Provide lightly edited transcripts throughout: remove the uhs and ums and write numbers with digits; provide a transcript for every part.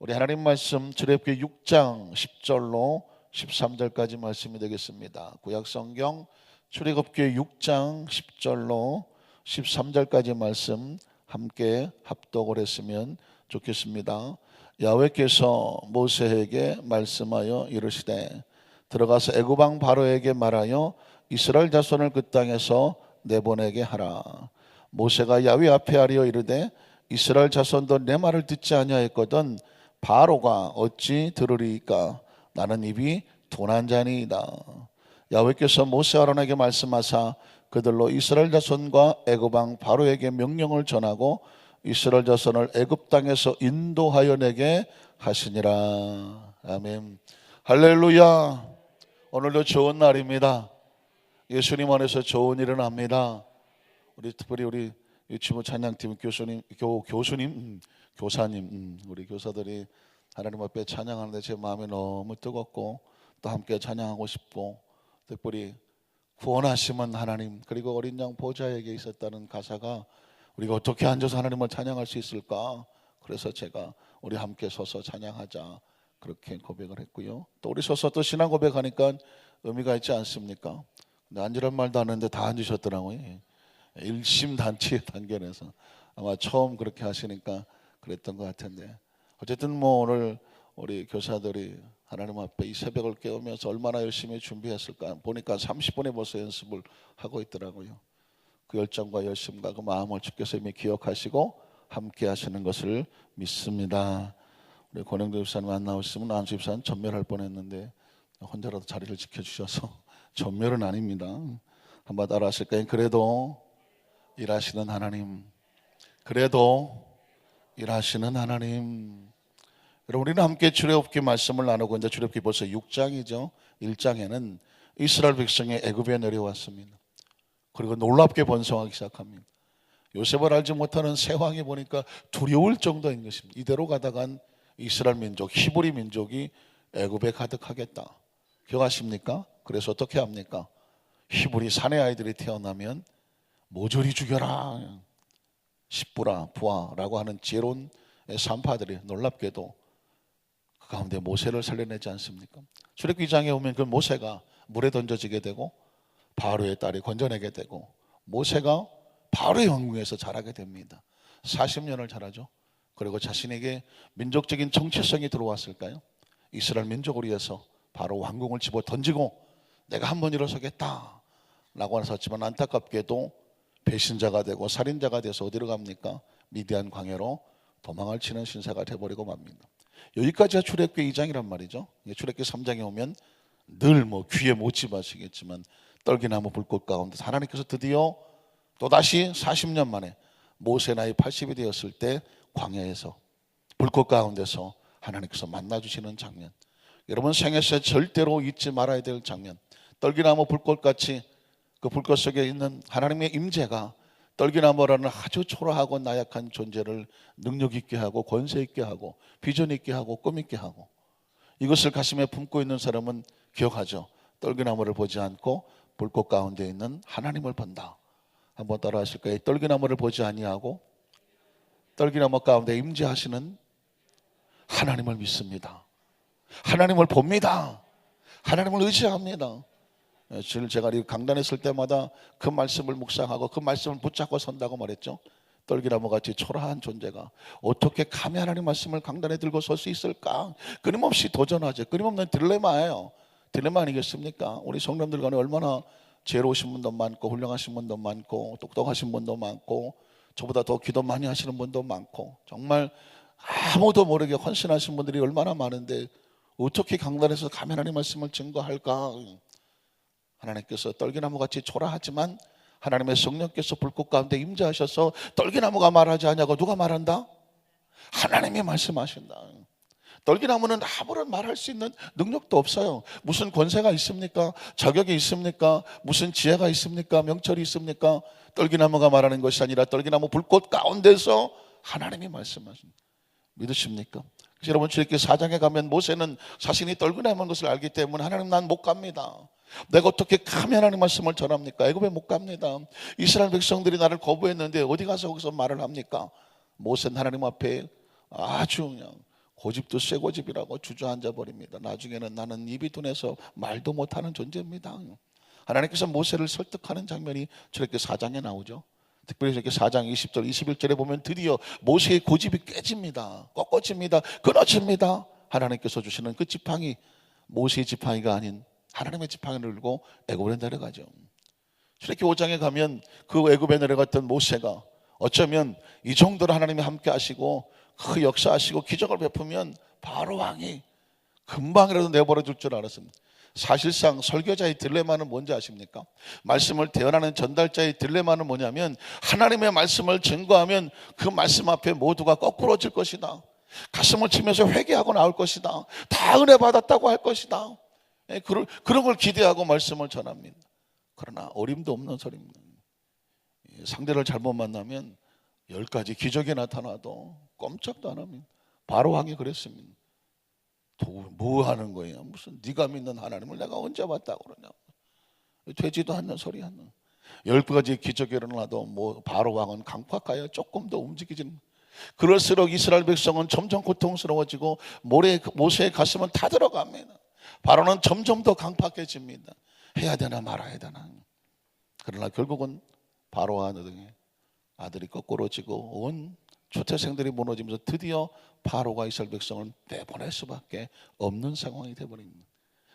우리 하나님 말씀 출애굽기 6장 10절로 13절까지 말씀이 되겠습니다. 구약성경 출애굽기 6장 10절로 13절까지 말씀 함께 합독을 했으면 좋겠습니다. 야훼께서 모세에게 말씀하여 이르시되 들어가서 애굽 왕 바로에게 말하여 이스라엘 자손을 그 땅에서 내보내게 하라. 모세가 야훼 앞에 아뢰어 이르되 이스라엘 자손도 내 말을 듣지 아니하였거든 바로가 어찌 들으리이까? 나는 입이 둔한 자니이다. 야훼께서 모세 아론에게 말씀하사 그들로 이스라엘 자손과 애굽 왕 바로에게 명령을 전하고 이스라엘 자손을 애굽 땅에서 인도하여 내게 하시니라. 아멘. 할렐루야. 오늘도 좋은 날입니다. 예수님 안에서 좋은 일은 합니다. 우리 특별히 우리 유치부 찬양팀 교사님, 우리 교사들이 하나님 앞에 찬양하는데 제 마음이 너무 뜨겁고 또 함께 찬양하고 싶고, 특별히 구원하심은 하나님 그리고 어린 양 보좌에게 있었다는 가사가 우리가 어떻게 앉아서 하나님을 찬양할 수 있을까? 그래서 제가 우리 함께 서서 찬양하자 그렇게 고백을 했고요. 또 우리 서서 또 신앙 고백하니까 의미가 있지 않습니까? 근데 앉으란 말도 안 했는데 다 앉으셨더라고요. 일심단체 단결해서 아마 처음 그렇게 하시니까 그랬던 것 같은데, 어쨌든 오늘 우리 교사들이 하나님 앞에 이 새벽을 깨우면서 얼마나 열심히 준비했을까 보니까 30분에 벌써 연습을 하고 있더라고요. 그 열정과 열심과 그 마음을 주께서 이미 기억하시고 함께 하시는 것을 믿습니다. 우리 권영도 집사님 안 나오시면 안수 집사는 전멸할 뻔했는데 혼자라도 자리를 지켜주셔서 전멸은 아닙니다. 한번 따라 하실까요? 그래도 일하시는 하나님, 그래도 일하시는 하나님. 여러분, 우리는 함께 출애굽기 말씀을 나누고 이제 출애굽기 벌써 6장이죠. 1장에는 이스라엘 백성이 애굽에 내려왔습니다. 그리고 놀랍게 번성하기 시작합니다. 요셉을 알지 못하는 새 왕이 보니까 두려울 정도인 것입니다. 이대로 가다간 이스라엘 민족, 히브리 민족이 애굽에 가득하겠다. 기억하십니까? 그래서 어떻게 합니까? 히브리 사내 아이들이 태어나면 모조리 죽여라. 십부라, 부하라고 하는 지혜로운 산파들이 놀랍게도 그 가운데 모세를 살려내지 않습니까? 출애굽기 2장에 오면 그 모세가 물에 던져지게 되고 바로의 딸이 건져내게 되고 모세가 바로의 왕궁에서 자라게 됩니다. 40년을 자라죠. 그리고 자신에게 민족적인 정체성이 들어왔을까요? 이스라엘 민족을 위해서 바로 왕궁을 집어 던지고 내가 한번 일어서겠다 라고 하셨지만 안타깝게도 배신자가 되고 살인자가 돼서 어디로 갑니까? 미디안 광야로 도망을 치는 신세가 돼버리고 맙니다. 여기까지가 출애굽기 2장이란 말이죠. 출애굽기 3장에 오면 늘 귀에 못 집으시겠지만 떨기나무 불꽃 가운데 하나님께서 드디어 또다시 40년 만에 모세 나이 80이 되었을 때 광야에서 불꽃 가운데서 하나님께서 만나주시는 장면, 여러분 생애에 절대로 잊지 말아야 될 장면. 떨기나무 불꽃같이 그 불꽃 속에 있는 하나님의 임재가 떨기나무라는 아주 초라하고 나약한 존재를 능력 있게 하고 권세 있게 하고 비전 있게 하고 꿈 있게 하고, 이것을 가슴에 품고 있는 사람은 기억하죠. 떨기나무를 보지 않고 불꽃 가운데 있는 하나님을 본다. 한번 따라 하실까요? 떨기나무를 보지 아니하고 떨기나무 가운데 임재하시는 하나님을 믿습니다. 하나님을 봅니다. 하나님을 의지합니다. 제가 강단에 설 때마다 그 말씀을 묵상하고 그 말씀을 붙잡고 선다고 말했죠. 떨기나무같이 초라한 존재가 어떻게 감히 하나님 말씀을 강단에 들고 설 수 있을까? 끊임없이 도전하죠. 끊임없는 딜레마예요. 딜레마 아니겠습니까? 우리 성도님들 간에 얼마나 지혜로우신 분도 많고 훌륭하신 분도 많고 똑똑하신 분도 많고 저보다 더 기도 많이 하시는 분도 많고 정말 아무도 모르게 헌신하신 분들이 얼마나 많은데 어떻게 강단에서 감히 하나님 말씀을 증거할까? 하나님께서 떨기나무같이 초라하지만 하나님의 성령께서 불꽃 가운데 임재하셔서 떨기나무가 말하지 않냐고 누가 말한다? 하나님이 말씀하신다. 떨기나무는 아무런 말할 수 있는 능력도 없어요. 무슨 권세가 있습니까? 자격이 있습니까? 무슨 지혜가 있습니까? 명철이 있습니까? 떨기나무가 말하는 것이 아니라 떨기나무 불꽃 가운데서 하나님이 말씀하신다. 믿으십니까? 여러분 출애굽기 4장에 가면 모세는 자신이 떨기나무인 것을 알기 때문에 하나님 난 못 갑니다. 내가 어떻게 감히 하나님 말씀을 전합니까? 애굽에 못 갑니다. 이스라엘 백성들이 나를 거부했는데 어디 가서 거기서 말을 합니까? 모세는 하나님 앞에 아주 그냥 고집도 새 고집이라고 주저앉아 버립니다. 나중에는 나는 입이 둔해서 말도 못하는 존재입니다. 하나님께서 모세를 설득하는 장면이 저렇게 4장에 나오죠. 특별히 저렇게 4장 20절 21절에 보면 드디어 모세의 고집이 깨집니다. 꺾어집니다. 끊어집니다. 하나님께서 주시는 그 지팡이, 모세의 지팡이가 아닌 하나님의 지팡이를 들고 애굽에 내려가죠. 출애굽기 5장에 가면 그 애굽에 내려갔던 모세가 어쩌면 이 정도로 하나님이 함께 하시고 그 역사하시고 기적을 베푸면 바로 왕이 금방이라도 내버려 둘 줄 알았습니다. 사실상 설교자의 딜레마는 뭔지 아십니까? 말씀을 대언하는 전달자의 딜레마는 뭐냐면 하나님의 말씀을 증거하면 그 말씀 앞에 모두가 거꾸러질 것이다. 가슴을 치면서 회개하고 나올 것이다. 다 은혜 받았다고 할 것이다. 그런 걸 기대하고 말씀을 전합니다. 그러나 어림도 없는 소리입니다. 상대를 잘못 만나면 10가지 기적이 나타나도 꼼짝도 안 합니다. 바로 왕이 그랬습니다. 뭐 하는 거야? 무슨 네가 믿는 하나님을 내가 언제 봤다고 그러냐? 되지도 않는 소리 하는. 10가지 기적이 일어나도 바로 왕은 강팍하여 조금 더 움직이지는. 그럴수록 이스라엘 백성은 점점 고통스러워지고 모세의 가슴은 타들어갑니다. 바로는 점점 더 강팍해집니다. 해야 되나 말아야 되나. 그러나 결국은 바로와 아들이 거꾸로지고 온 초태생들이 무너지면서 드디어 바로가 이스라엘 백성을 내보낼 수밖에 없는 상황이 되어버립니다.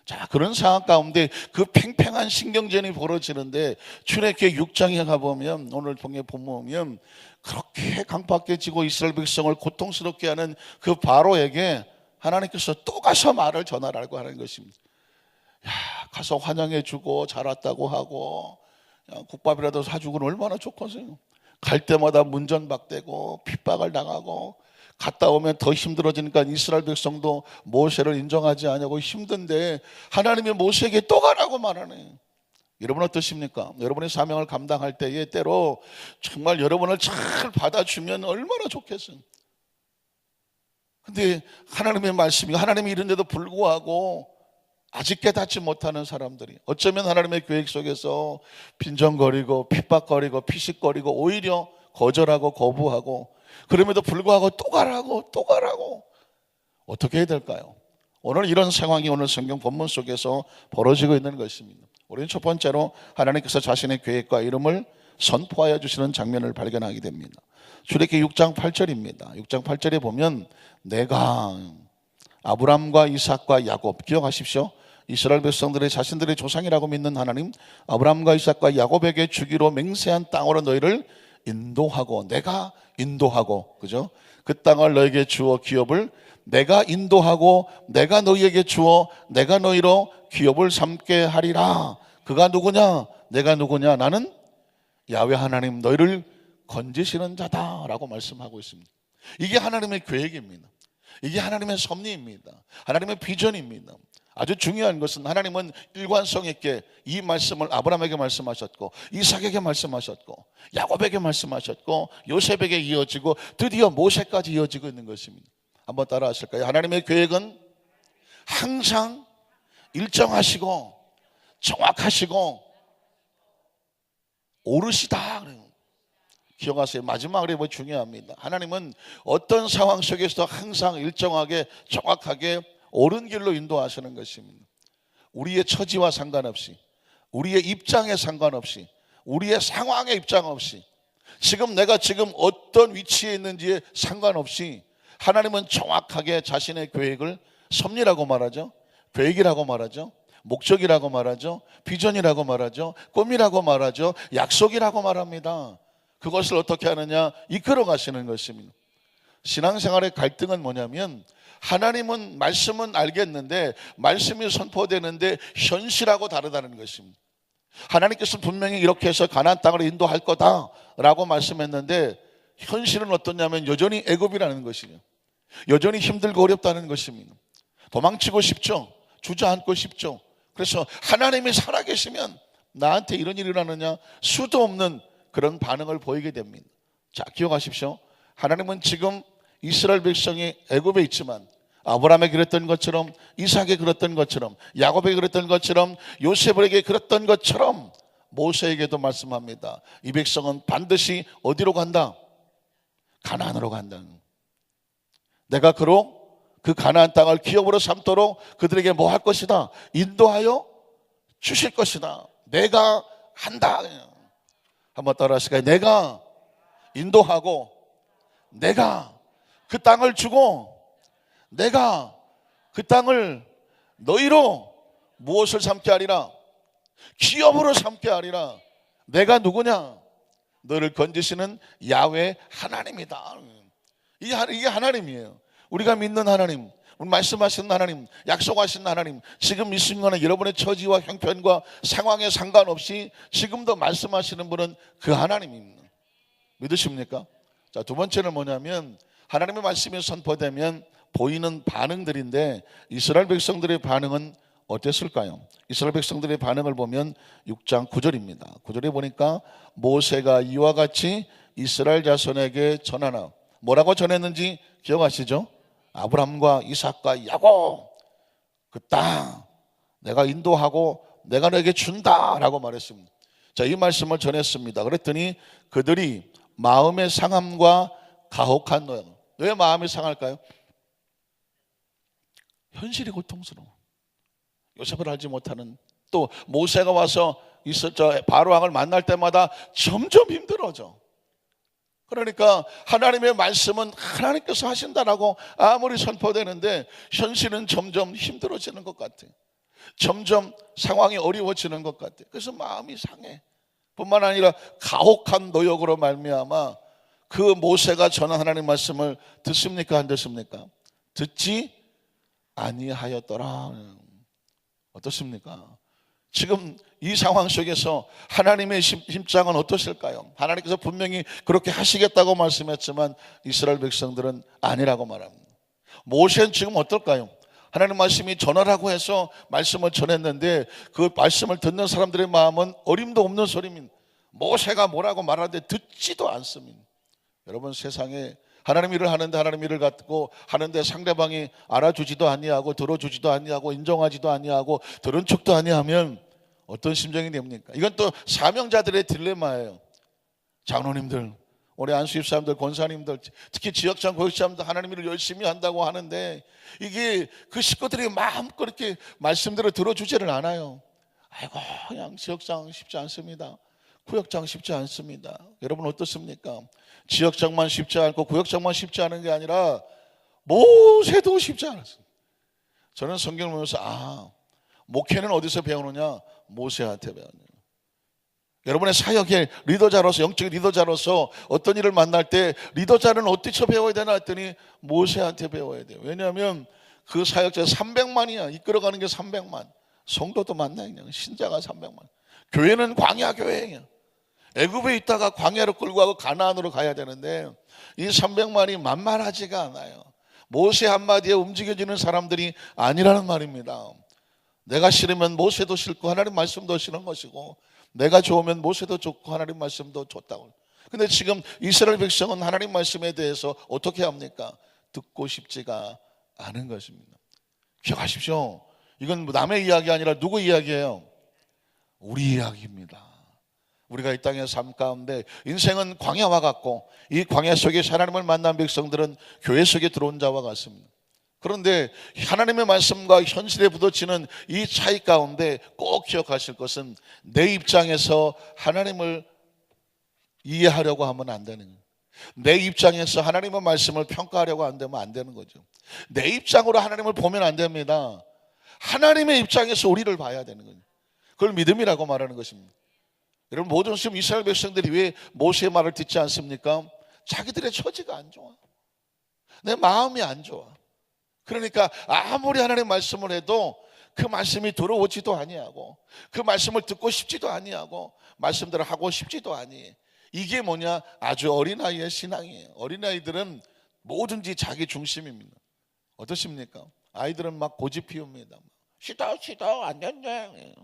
자, 그런 상황 가운데 그 팽팽한 신경전이 벌어지는데 출애굽기 6장에 가보면 오늘 통해 보면 그렇게 강팍해지고 이스라엘 백성을 고통스럽게 하는 그 바로에게 하나님께서 또 가서 말을 전하라고 하는 것입니다. 야, 가서 환영해주고 잘 왔다고 하고 국밥이라도 사주고는 얼마나 좋겠어요. 갈 때마다 문전박대고 핍박을 당하고 갔다 오면 더 힘들어지니까 이스라엘 백성도 모세를 인정하지 않냐고 힘든데 하나님이 모세에게 또 가라고 말하네. 여러분 어떠십니까? 여러분의 사명을 감당할 때에 때로 정말 여러분을 잘 받아주면 얼마나 좋겠어요. 근데 하나님의 말씀이 하나님이 이런데도 불구하고 아직 깨닫지 못하는 사람들이 어쩌면 하나님의 계획 속에서 빈정거리고 핍박거리고 피식거리고 오히려 거절하고 거부하고 그럼에도 불구하고 또 가라고 어떻게 해야 될까요? 오늘 이런 상황이 오늘 성경 본문 속에서 벌어지고 있는 것입니다. 우리는 첫 번째로 하나님께서 자신의 계획과 이름을 선포하여 주시는 장면을 발견하게 됩니다. 출애굽기 6장 8절입니다. 6장 8절에 보면 내가 아브람과 이삭과 야곱, 기억하십시오. 이스라엘 백성들의 자신들의 조상이라고 믿는 하나님, 아브람과 이삭과 야곱에게 주기로 맹세한 땅으로 너희를 인도하고, 내가 인도하고, 그죠? 그 땅을 너에게 주어 기업을 내가 인도하고 내가 너희에게 주어 내가 너희로 기업을 삼게 하리라. 그가 누구냐? 내가 누구냐? 나는 야훼 하나님 너희를 건지시는 자다라고 말씀하고 있습니다. 이게 하나님의 계획입니다. 이게 하나님의 섭리입니다. 하나님의 비전입니다. 아주 중요한 것은 하나님은 일관성 있게 이 말씀을 아브라함에게 말씀하셨고 이삭에게 말씀하셨고 야곱에게 말씀하셨고 요셉에게 이어지고 드디어 모세까지 이어지고 있는 것입니다. 한번 따라 하실까요? 하나님의 계획은 항상 일정하시고 정확하시고 오르시다. 기억하세요. 마지막으로 중요합니다. 하나님은 어떤 상황 속에서도 항상 일정하게 정확하게 옳은 길로 인도하시는 것입니다. 우리의 처지와 상관없이 우리의 입장에 상관없이 우리의 상황에 입장 없이 지금 내가 지금 어떤 위치에 있는지에 상관없이 하나님은 정확하게 자신의 계획을 섭리라고 말하죠. 계획이라고 말하죠. 목적이라고 말하죠. 비전이라고 말하죠. 꿈이라고 말하죠. 약속이라고 말합니다. 그것을 어떻게 하느냐? 이끌어 가시는 것입니다. 신앙생활의 갈등은 뭐냐면 하나님은 말씀은 알겠는데 말씀이 선포되는데 현실하고 다르다는 것입니다. 하나님께서 분명히 이렇게 해서 가나안 땅으로 인도할 거다라고 말씀했는데 현실은 어떠냐면 여전히 애굽이라는 것이죠. 여전히 힘들고 어렵다는 것입니다. 도망치고 싶죠. 주저앉고 싶죠. 그래서 하나님이 살아계시면 나한테 이런 일이 일어나느냐 수도 없는 그런 반응을 보이게 됩니다. 자, 기억하십시오. 하나님은 지금 이스라엘 백성이 애굽에 있지만 아브라함에게 그랬던 것처럼 이삭에게 그랬던 것처럼 야곱에게 그랬던 것처럼 요셉에게 그랬던 것처럼 모세에게도 말씀합니다. 이 백성은 반드시 어디로 간다? 가나안으로 간다. 내가 그 그 가나안 땅을 기업으로 삼도록 그들에게 뭐 할 것이다? 인도하여 주실 것이다. 내가 한다. 한번 따라하실까요? 내가 인도하고 내가 그 땅을 주고 내가 그 땅을 너희로 무엇을 삼게 하리라? 기업으로 삼게 하리라. 내가 누구냐? 너를 건지시는 야훼 하나님이다. 이게 하나님이에요. 우리가 믿는 하나님, 우리 말씀하시는 하나님, 약속하시는 하나님, 지금 이 순간에 여러분의 처지와 형편과 상황에 상관없이 지금도 말씀하시는 분은 그 하나님입니다. 믿으십니까? 자, 두 번째는 뭐냐면 하나님의 말씀이 선포되면 보이는 반응들인데 이스라엘 백성들의 반응은 어땠을까요? 이스라엘 백성들의 반응을 보면 6장 9절입니다. 9절에 보니까 모세가 이와 같이 이스라엘 자손에게 전하나, 뭐라고 전했는지 기억하시죠? 아브람과 이삭과 야곱 그 땅 내가 인도하고 내가 너에게 준다라고 말했습니다. 자, 이 말씀을 전했습니다. 그랬더니 그들이 마음의 상함과 가혹한 노양. 왜 마음이 상할까요? 현실이 고통스러워. 요셉을 알지 못하는, 또 모세가 와서 바로 왕을 만날 때마다 점점 힘들어져. 그러니까 하나님의 말씀은 하나님께서 하신다라고 아무리 선포되는데 현실은 점점 힘들어지는 것 같아. 점점 상황이 어려워지는 것 같아. 그래서 마음이 상해. 뿐만 아니라 가혹한 노역으로 말미암아 그 모세가 전한 하나님 말씀을 듣습니까? 안 듣습니까? 듣지 아니하였더라. 어떻습니까? 지금 이 상황 속에서 하나님의 심장은 어떠실까요? 하나님께서 분명히 그렇게 하시겠다고 말씀했지만 이스라엘 백성들은 아니라고 말합니다. 모세는 지금 어떨까요? 하나님 말씀이 전하라고 해서 말씀을 전했는데 그 말씀을 듣는 사람들의 마음은 어림도 없는 소리입니다. 모세가 뭐라고 말하는데 듣지도 않습니다. 여러분, 세상에 하나님 일을 하는데 하나님 일을 갖고 하는데 상대방이 알아주지도 아니하고 들어주지도 아니하고 인정하지도 아니하고 들은 척도 아니하면 어떤 심정이 됩니까? 이건 또 사명자들의 딜레마예요. 장로님들, 우리 안수집사님들, 권사님들, 특히 지역장 고역사님들 하나님 일을 열심히 한다고 하는데 이게 그 식구들이 마음껏 이렇게 말씀대로 들어주지를 않아요. 아이고, 그냥 지역장 쉽지 않습니다. 구역장 쉽지 않습니다. 여러분 어떻습니까? 지역장만 쉽지 않고 구역장만 쉽지 않은 게 아니라 모세도 쉽지 않았어요. 저는 성경을 보면서 목회는 어디서 배우느냐? 모세한테 배웠네요. 여러분의 사역의 리더자로서, 영적인 리더자로서 어떤 일을 만날 때 리더자는 어디서 배워야 되나 했더니 모세한테 배워야 돼요. 왜냐하면 그 사역자 300만이야. 이끌어가는 게 300만. 성도도 만나요. 그냥 신자가 300만. 교회는 광야 교회예요. 애굽에 있다가 광야로 끌고 가고 가나안으로 가야 되는데 이 300만이 만만하지가 않아요. 모세 한마디에 움직여지는 사람들이 아니라는 말입니다. 내가 싫으면 모세도 싫고 하나님 말씀도 싫은 것이고 내가 좋으면 모세도 좋고 하나님 말씀도 좋다고. 근데 지금 이스라엘 백성은 하나님 말씀에 대해서 어떻게 합니까? 듣고 싶지가 않은 것입니다. 기억하십시오. 이건 남의 이야기 아니라 누구 이야기예요? 우리 이야기입니다. 우리가 이 땅의 삶 가운데 인생은 광야와 같고 이 광야 속에 하나님을 만난 백성들은 교회 속에 들어온 자와 같습니다. 그런데 하나님의 말씀과 현실에 부딪히는 이 차이 가운데 꼭 기억하실 것은 내 입장에서 하나님을 이해하려고 하면 안 되는 거예요. 내 입장에서 하나님의 말씀을 평가하려고 안 되면 안 되는 거죠. 내 입장으로 하나님을 보면 안 됩니다. 하나님의 입장에서 우리를 봐야 되는 거예요. 그걸 믿음이라고 말하는 것입니다. 여러분, 모든 지금 이스라엘 백성들이 왜 모세의 말을 듣지 않습니까? 자기들의 처지가 안 좋아. 내 마음이 안 좋아. 그러니까 아무리 하나님의 말씀을 해도 그 말씀이 들어오지도 아니하고 그 말씀을 듣고 싶지도 아니하고 말씀대로 하고 싶지도 아니해. 이게 뭐냐? 아주 어린아이의 신앙이에요. 어린아이들은 뭐든지 자기 중심입니다. 어떻습니까? 아이들은 막 고집 피웁니다. 싫어 안 된대,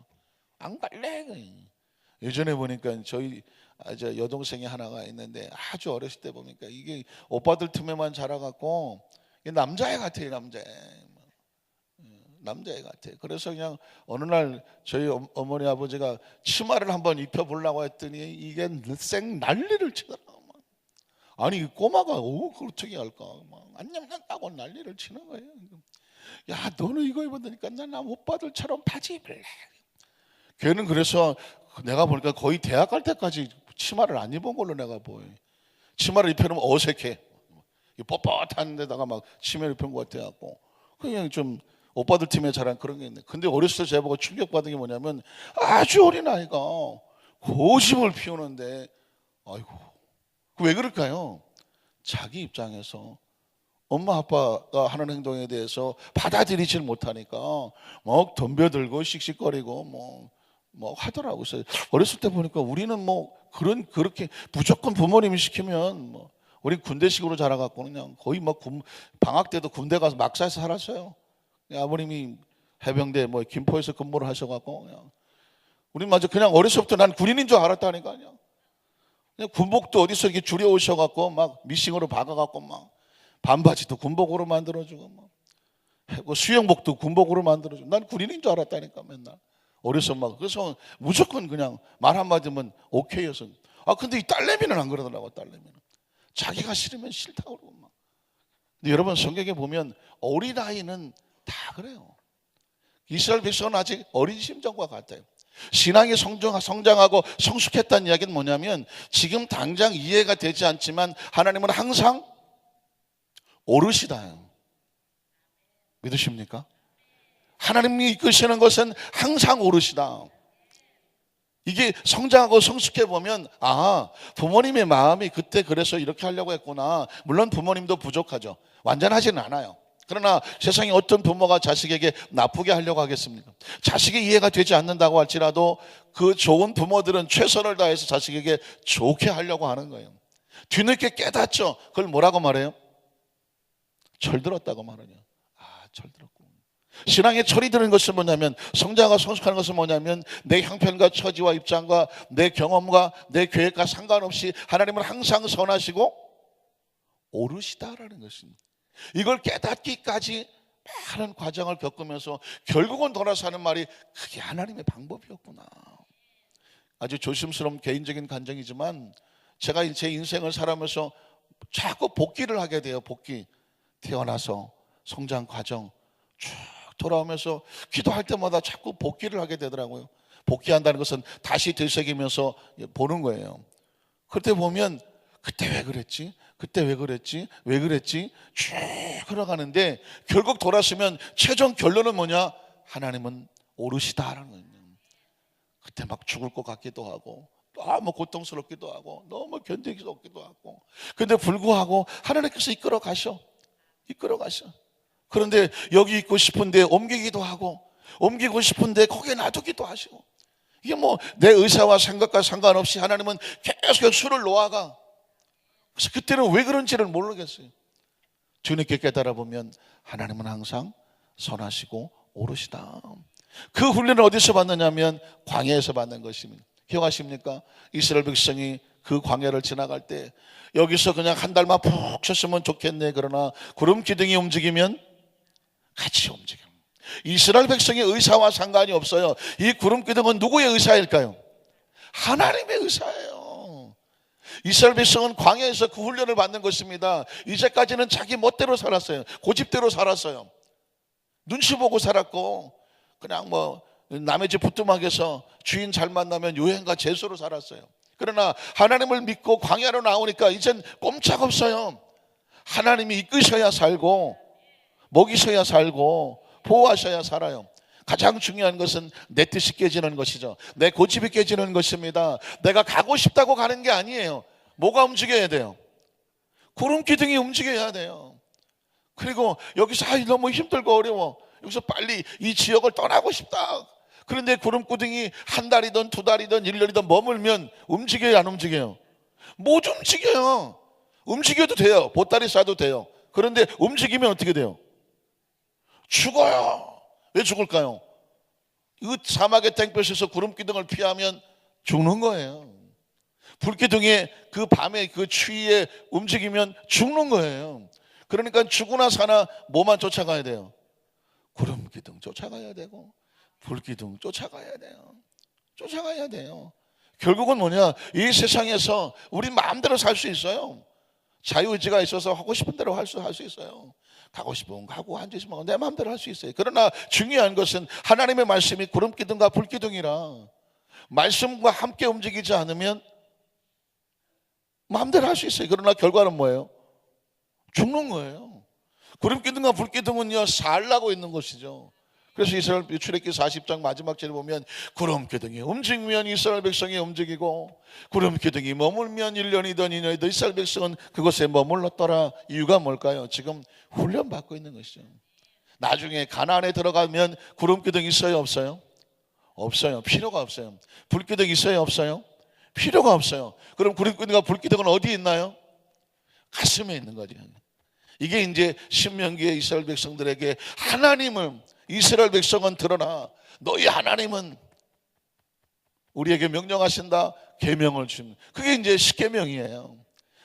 안 갈래. 예전에 보니까 저희 여동생이 하나가 있는데 아주 어렸을 때 보니까 이게 오빠들 틈에만 자라갖고 남자애 같아요. 남자애 같아. 그래서 그냥 어느 날 저희 어머니 아버지가 치마를 한번 입혀보려고 했더니 이게 쌩 난리를 치더라고. 아니 이 꼬마가 그걸 어떻게 할까? 막 안녕한다고 난리를 치는 거예요. 야 너는 이거 입었으니까 난 오빠들처럼 바지 입을래. 걔는 그래서 내가 보니까 거의 대학 갈 때까지 치마를 안 입은 걸로 내가 보여. 치마를 입혀놓으면 어색해. 뻣뻣한 데다가 막 치마를 입힌 것 같아갖고 그냥 좀 오빠들 팀에 잘한 그런 게 있네. 근데 어렸을 때 제가 보고 충격받은 게 뭐냐면 아주 어린 아이가 고집을 피우는데 아이고 왜 그럴까요? 자기 입장에서 엄마 아빠가 하는 행동에 대해서 받아들이질 못하니까 막 덤벼들고 씩씩거리고 뭐 하더라고요. 그래서 어렸을 때 보니까 우리는 뭐 그렇게 무조건 부모님이 시키면 뭐 우리 군대식으로 자라갖고 그냥 거의 막 방학 때도 군대 가서 막사에서 살았어요. 아버님이 해병대 뭐 김포에서 근무를 하셔갖고 그냥 우리 맞아 그냥 어려서부터 난 군인인 줄 알았다니까요. 그냥 군복도 어디서 이렇게 줄여 오셔갖고 막 미싱으로 박아갖고 막 반바지도 군복으로 만들어주고 막 수영복도 군복으로 만들어주고 난 군인인 줄 알았다니까 맨날 어려서 막 그래서 무조건 그냥 말 한마디면 오케이여서 근데 이 딸내미는 안 그러더라고. 딸내미는 자기가 싫으면 싫다고 그러고 막. 근데 여러분 성경에 보면 어린아이는 다 그래요. 이스라엘 백성은 아직 어린 심정과 같아요. 신앙이 성장하고 성숙했다는 이야기는 뭐냐면 지금 당장 이해가 되지 않지만 하나님은 항상 오르시다. 믿으십니까? 하나님이 이끄시는 것은 항상 오르시다. 이게 성장하고 성숙해 보면 부모님의 마음이 그때 그래서 이렇게 하려고 했구나. 물론 부모님도 부족하죠. 완전하지는 않아요. 그러나 세상에 어떤 부모가 자식에게 나쁘게 하려고 하겠습니까? 자식이 이해가 되지 않는다고 할지라도 그 좋은 부모들은 최선을 다해서 자식에게 좋게 하려고 하는 거예요. 뒤늦게 깨닫죠. 그걸 뭐라고 말해요? 철들었다고 말하냐. 철들었구나. 신앙에 철이 드는 것은 뭐냐면 성장하고 성숙하는 것은 뭐냐면 내 형편과 처지와 입장과 내 경험과 내 계획과 상관없이 하나님은 항상 선하시고 오르시다라는 것입니다. 이걸 깨닫기까지 많은 과정을 겪으면서 결국은 돌아서 하는 말이 그게 하나님의 방법이었구나. 아주 조심스러운 개인적인 간증이지만 제가 제 인생을 살아가면서 자꾸 복기를 하게 돼요. 복기. 태어나서 성장 과정 쭉 돌아오면서 기도할 때마다 자꾸 복기를 하게 되더라고요. 복기한다는 것은 다시 되새기면서 보는 거예요. 그때 보면 그때 왜 그랬지? 그때 왜 그랬지? 왜 그랬지? 쭉 흘러가는데 결국 돌아서면 최종 결론은 뭐냐? 하나님은 오르시다라는 거예요. 그때 막 죽을 것 같기도 하고 너무 고통스럽기도 하고 너무 견디기 없기도 하고 근데 불구하고 하나님께서 이끌어 가셔. 그런데 여기 있고 싶은데 옮기기도 하고 옮기고 싶은데 거기에 놔두기도 하시고 이게 뭐 내 의사와 생각과 상관없이 하나님은 계속 수를 놓아가. 그래서 그때는 왜 그런지를 모르겠어요. 뒤늦게 깨달아 보면 하나님은 항상 선하시고 오르시다. 그 훈련을 어디서 받느냐면 광야에서 받는 것입니다. 기억하십니까? 이스라엘 백성이 그 광야를 지나갈 때 여기서 그냥 한 달만 푹 쉬었으면 좋겠네. 그러나 구름 기둥이 움직이면 같이 움직여. 이스라엘 백성의 의사와 상관이 없어요. 이 구름 기둥은 누구의 의사일까요? 하나님의 의사예요. 이스라엘 백성은 광야에서 그 훈련을 받는 것입니다. 이제까지는 자기 멋대로 살았어요. 고집대로 살았어요. 눈치 보고 살았고 그냥 뭐 남의 집 부뚜막에서 주인 잘 만나면 유행가 재수로 살았어요. 그러나 하나님을 믿고 광야로 나오니까 이젠 꼼짝없어요. 하나님이 이끄셔야 살고 먹이셔야 살고 보호하셔야 살아요. 가장 중요한 것은 내 뜻이 깨지는 것이죠. 내 고집이 깨지는 것입니다. 내가 가고 싶다고 가는 게 아니에요. 뭐가 움직여야 돼요? 구름 기둥이 움직여야 돼요. 그리고 여기서 너무 힘들고 어려워. 여기서 빨리 이 지역을 떠나고 싶다. 그런데 구름 기둥이 한 달이든 두 달이든 1년이든 머물면 움직여요, 안 움직여요? 못 움직여요. 움직여도 돼요. 보따리 싸도 돼요. 그런데 움직이면 어떻게 돼요? 죽어요. 왜 죽을까요? 이 사막의 땡볕에서 구름 기둥을 피하면 죽는 거예요. 불기둥에 그 밤에 그 추위에 움직이면 죽는 거예요. 그러니까 죽으나 사나 뭐만 쫓아가야 돼요? 구름 기둥 쫓아가야 되고 불기둥 쫓아가야 돼요. 결국은 뭐냐? 이 세상에서 우리 마음대로 살 수 있어요. 자유의지가 있어서 하고 싶은 대로 할 수 있어요. 가고 싶으면 가고 앉으시면 내 마음대로 할 수 있어요. 그러나 중요한 것은 하나님의 말씀이 구름기둥과 불기둥이라 말씀과 함께 움직이지 않으면 마음대로 할 수 있어요. 그러나 결과는 뭐예요? 죽는 거예요. 구름기둥과 불기둥은요, 살라고 있는 것이죠. 그래서 이스라엘 출애굽기 40장 마지막 절에 보면 구름기둥이 움직이면 이스라엘 백성이 움직이고 구름기둥이 머물면 1년이든 2년이든 이스라엘 백성은 그곳에 머물렀더라. 이유가 뭘까요? 지금 훈련받고 있는 것이죠. 나중에 가나안에 들어가면 구름기둥 있어요, 없어요? 없어요. 필요가 없어요. 불기둥 있어요, 없어요? 필요가 없어요. 그럼 구름기둥과 불기둥은 어디에 있나요? 가슴에 있는 거죠. 이게 이제 신명기의 이스라엘 백성들에게 하나님은, 이스라엘 백성은 드러나 너희 하나님은 우리에게 명령하신다, 계명을 줍니다. 그게 이제 십계명이에요.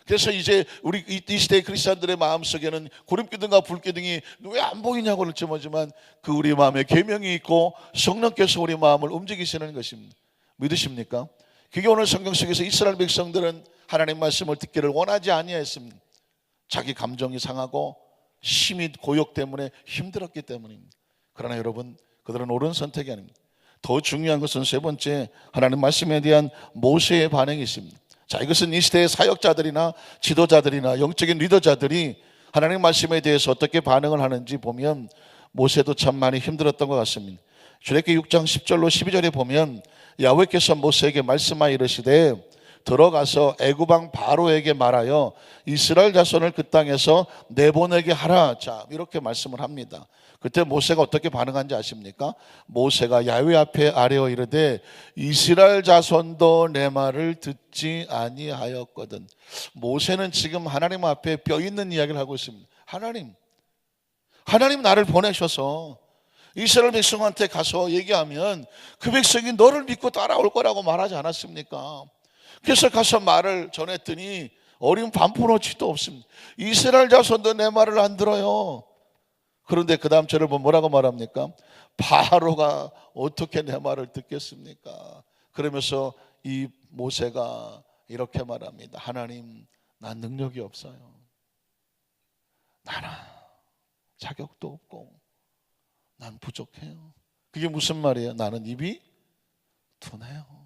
그래서 이제 우리 이 시대의 크리스찬들의 마음속에는 구름기둥과 불기둥이 왜 안 보이냐고 그랬지만 그 우리 마음에 계명이 있고 성령께서 우리 마음을 움직이시는 것입니다. 믿으십니까? 그게 오늘 성경 속에서 이스라엘 백성들은 하나님 말씀을 듣기를 원하지 아니했습니다. 자기 감정이 상하고 심히 고역 때문에 힘들었기 때문입니다. 그러나 여러분, 그들은 옳은 선택이 아닙니다. 더 중요한 것은 세 번째, 하나님 말씀에 대한 모세의 반응이 있습니다. 자, 이것은 이 시대의 사역자들이나 지도자들이나 영적인 리더자들이 하나님 말씀에 대해서 어떻게 반응을 하는지 보면 모세도 참 많이 힘들었던 것 같습니다. 출애굽기 6장 10절로 12절에 보면 야훼께서 모세에게 말씀하여 이르시되 들어가서 애굽 왕 바로에게 말하여 이스라엘 자손을 그 땅에서 내보내게 하라. 자, 이렇게 말씀을 합니다. 그때 모세가 어떻게 반응한지 아십니까? 모세가 야훼 앞에 아뢰어 이르되 이스라엘 자손도 내 말을 듣지 아니하였거든. 모세는 지금 하나님 앞에 뼈 있는 이야기를 하고 있습니다. 하나님 나를 보내셔서 이스라엘 백성한테 가서 얘기하면 그 백성이 너를 믿고 따라올 거라고 말하지 않았습니까? 그래서 가서 말을 전했더니 어린 반푼어치도 없습니다. 이스라엘 자손도 내 말을 안 들어요. 그런데 그 다음 절을 보면 뭐라고 말합니까? 바로가 어떻게 내 말을 듣겠습니까? 그러면서 이 모세가 이렇게 말합니다. 하나님, 난 능력이 없어요. 나는 자격도 없고 난 부족해요. 그게 무슨 말이에요? 나는 입이 둔해요.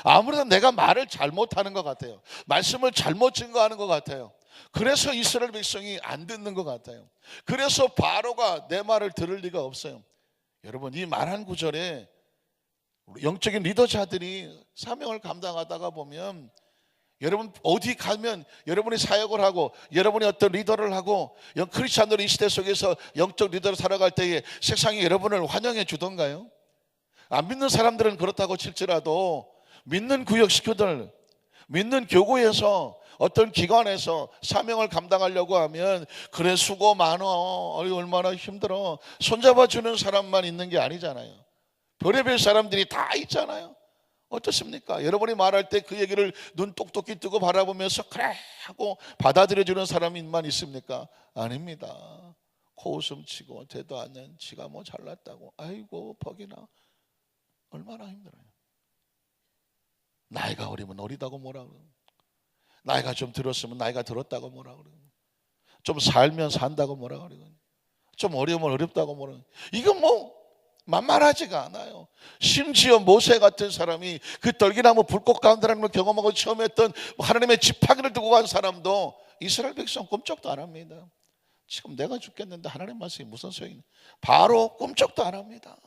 아무래도 내가 말을 잘못하는 것 같아요. 말씀을 잘못 증거하는 것 같아요. 그래서 이스라엘 백성이 안 듣는 것 같아요. 그래서 바로가 내 말을 들을 리가 없어요. 여러분, 이 말한 구절에 영적인 리더자들이 사명을 감당하다가 보면 여러분 어디 가면 여러분이 사역을 하고 여러분이 어떤 리더를 하고 크리스찬들이 이 시대 속에서 영적 리더로 살아갈 때에 세상이 여러분을 환영해 주던가요? 안 믿는 사람들은 그렇다고 칠지라도 믿는 구역 식구들, 믿는 교구에서 어떤 기관에서 사명을 감당하려고 하면 그래 수고 많어, 얼마나 힘들어, 손잡아 주는 사람만 있는 게 아니잖아요. 별의별 사람들이 다 있잖아요. 어떻습니까? 여러분이 말할 때 그 얘기를 눈 똑똑히 뜨고 바라보면서 그래 하고 받아들여주는 사람만 있습니까? 아닙니다. 코웃음 치고 대도 않는 지가 뭐 잘났다고 아이고 퍽이나, 얼마나 힘들어요. 나이가 어리면 어리다고 뭐라 그러고, 나이가 좀 들었으면 나이가 들었다고 뭐라 그러고, 좀 살면 산다고 뭐라 그러고, 좀 어려우면 어렵다고 뭐라 그러고, 이건 뭐 만만하지가 않아요. 심지어 모세 같은 사람이 그 떨기나무 불꽃 가운데라는 걸 경험하고 처음 했던 하나님의 지팡이를 두고 간 사람도 이스라엘 백성 꼼짝도 안 합니다. 지금 내가 죽겠는데 하나님 말씀이 무슨 소용이냐. 바로 꼼짝도 안 합니다.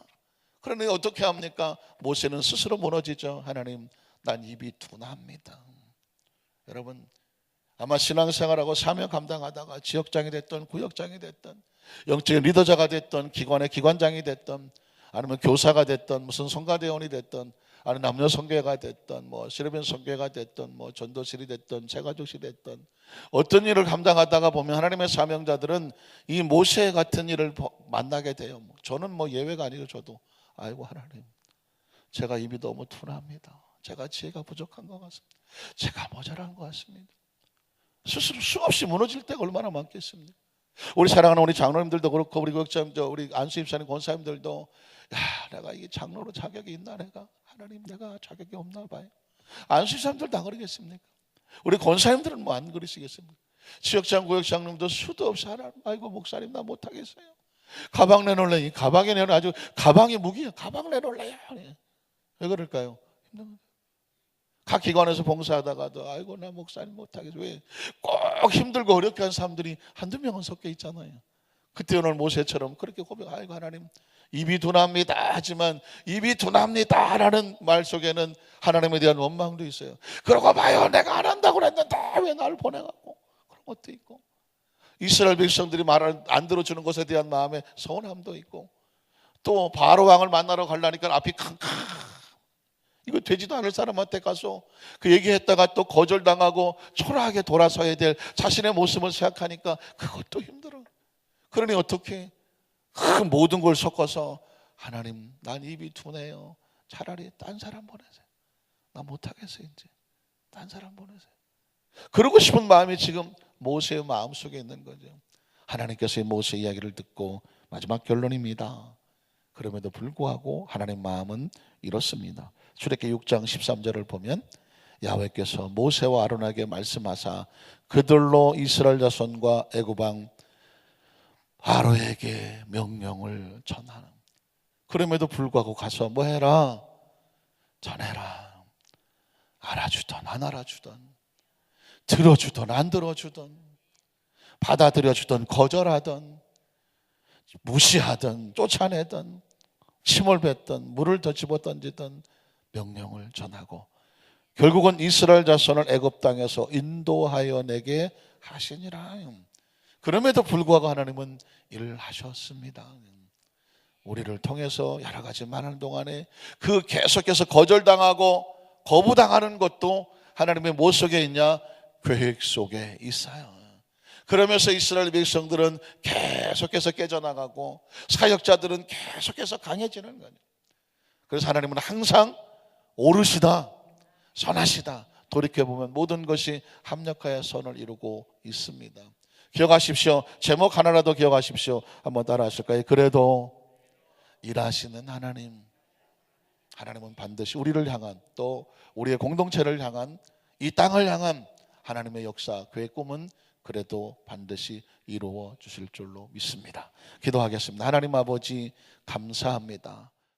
그러니 어떻게 합니까? 모세는 스스로 무너지죠. 하나님, 난 입이 둔합니다. 여러분, 아마 신앙생활하고 사명 감당하다가 지역장이 됐던 구역장이 됐던 영적인 리더자가 됐던 기관의 기관장이 됐던 아니면 교사가 됐던 무슨 성가대원이 됐던 아니면 남녀 성교회가 됐던 뭐 시르벤 성교회가 됐던 뭐 전도실이 됐던 제가족실이 됐던 어떤 일을 감당하다가 보면 하나님의 사명자들은 이 모세 같은 일을 만나게 돼요. 저는 뭐 예외가 아니고 저도 아이고 하나님, 제가 입이 너무 둔합니다. 제가 지혜가 부족한 것 같습니다. 제가 모자란 것 같습니다. 스스로 수없이 무너질 때가 얼마나 많겠습니까? 우리 사랑하는 우리 장로님들도 그렇고 우리 우리 안수 집사님 권사님들도 야, 내가 이게 장로로 자격이 있나, 내가 하나님 내가 자격이 없나 봐요. 안수 집사님들 다 그러겠습니까? 우리 권사님들은 뭐 안 그러시겠습니까? 지역장 구역장님도 수도 없이 하나님, 아이고 목사님 나 못하겠어요. 가방 내놓으려니 가방에 내놓으 아주 가방이 무기야. 가방 내놓으려요. 왜 그럴까요? 각 기관에서 봉사하다가도 아이고 나 목사님 못하겠어. 왜? 꼭 힘들고 어렵게 한 사람들이 한두 명은 섞여 있잖아요. 그때 오늘 모세처럼 그렇게 고백, 아이고 하나님 입이 둔합니다 하지만 입이 둔합니다 라는 말 속에는 하나님에 대한 원망도 있어요. 그러고 봐요 내가 안 한다고 그랬는데 왜 나를 보내갖고, 그런 것도 있고, 이스라엘 백성들이 말을 안 들어주는 것에 대한 마음에 서운함도 있고, 또 바로 왕을 만나러 가려니까 앞이 캄캄, 이거 되지도 않을 사람한테 가서 그 얘기했다가 또 거절당하고 초라하게 돌아서야 될 자신의 모습을 생각하니까 그것도 힘들어. 그러니 어떻게 그 모든 걸 섞어서 하나님 난 입이 둔해요. 차라리 딴 사람 보내세요. 나 못하겠어요. 이제 딴 사람 보내세요. 그러고 싶은 마음이 지금 모세의 마음속에 있는 거죠. 하나님께서 이 모세 이야기를 듣고 마지막 결론입니다. 그럼에도 불구하고 하나님 마음은 이렇습니다. 출애굽기 6장 13절을 보면 야훼께서 모세와 아론에게 말씀하사 그들로 이스라엘 자손과 애굽 왕 바로에게 명령을 전하는. 그럼에도 불구하고 가서 뭐 해라? 전해라. 알아주던 안 알아주던, 들어주던 안 들어주던, 받아들여주던 거절하던, 무시하던 쫓아내던, 침을 뱉던 물을 더 집어던지던 명령을 전하고 결국은 이스라엘 자손을 애굽 땅에서 인도하여 내게 하시니라. 그럼에도 불구하고 하나님은 일을 하셨습니다. 우리를 통해서 여러 가지 말하는 동안에 그 계속해서 거절당하고 거부당하는 것도 하나님의 뭐 속에 있냐? 계획 속에 있어요. 그러면서 이스라엘 백성들은 계속해서 깨져나가고 사역자들은 계속해서 강해지는 거예요. 그래서 하나님은 항상 옳으시다, 선하시다, 돌이켜보면 모든 것이 합력하여 선을 이루고 있습니다. 기억하십시오. 제목 하나라도 기억하십시오. 한번 따라 하실까요? 그래도 일하시는 하나님. 하나님은 반드시 우리를 향한, 또 우리의 공동체를 향한, 이 땅을 향한 하나님의 역사, 그의 꿈은 그래도 반드시 이루어 주실 줄로 믿습니다. 기도하겠습니다. 하나님 아버지 감사합니다.